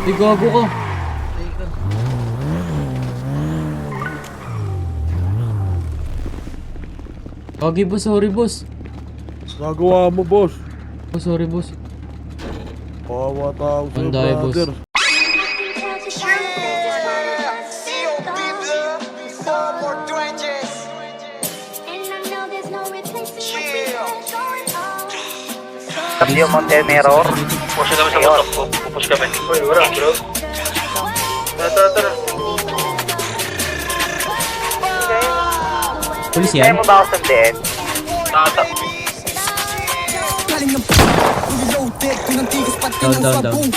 Ay, gago ka. Gagi boss, sorry boss. Nagawa mo, boss. Oh, sorry boss. Kawawa tao sa'yo, Manday, boss. brother. W Mountain Mirror. Push kami sa motor ko. Pupush kami. Uy, wala bro. Tara. Pulis Kaya yan? mo ba ako sundiin? Tata. Down.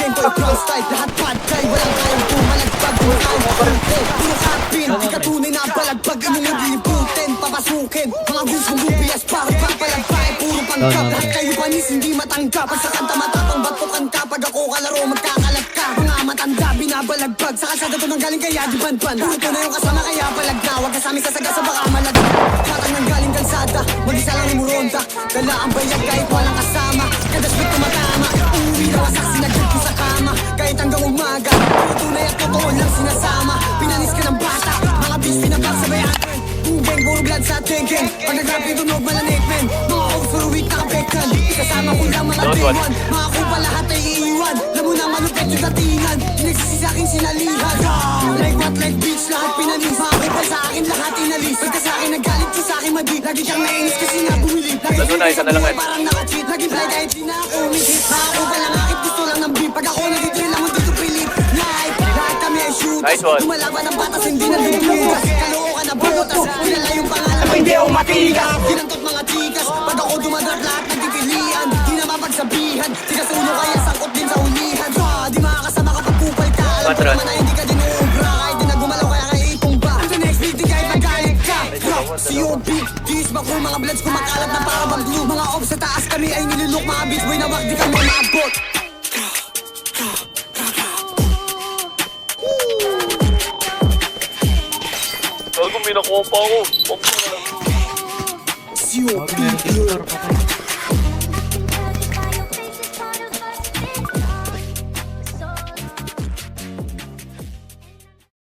Tunay na balagpag ang mga liputin papasukin mga gusto lubias para papalagpay puro pangkap lahat kayo panis hindi matanggap pag sa kanta matapang batukan ka pag ako kalaro magkakalat ka mga matanda binabalagpag sa kalsada to nang galing kaya di banban puro to na yung kasama kaya palag na wag kasami sa sagasa baka malagpag matang nang galing kalsada mag-isa lang umuronda dala ang bayag kahit walang kasama kadas may tumatama uuwi na wasak sinagad ko sa kama kahit hanggang umaga puro tunay at totoo lang sinasama pinanis ka ng bata mga bis pinapagsabayan Tubeng, puro blood sa tengeng pag nag-rap yung tunog malanik men mga oaks for a week nakapektan kasama ko lang mga day one mga kupa lahat ay iiwan alam mo na malupet yung datingan pinagsisi sa akin sinalihan like what like bitch lahat pinanis mga kupa sa akin lahat inalis pagka sa akin nagalit ka sa akin madi lagi kang nainis kasi nga bumili lagi parang naka-cheat lagi fly kahit di na ako umihit mga kupa lang akit gusto lang ng beat pag ako nagtitril lang mo dito pilit live lahat kami ay shooters lumalaban ng batas hindi na dudugas kalookan na butas kilala yung pangalan hindi ako matigas ginantot mga chikas pag ako dumadrat lahat nagpipilian di na mapagsabihan tigas ulo kaya sangkot din sa ulihan di makakasama kapag kupal ka alam ko naman na hindi ka din uubra kahit di na gumalaw kaya kaya itumba ang the next beat di kahit magalit ka COP Ds ba kung mga bloods kumakalat na para bang glue mga ops sa taas kami ay nilulok mga beats boy na wag di ka mo maabot Gago, may nakuha pa ako. COP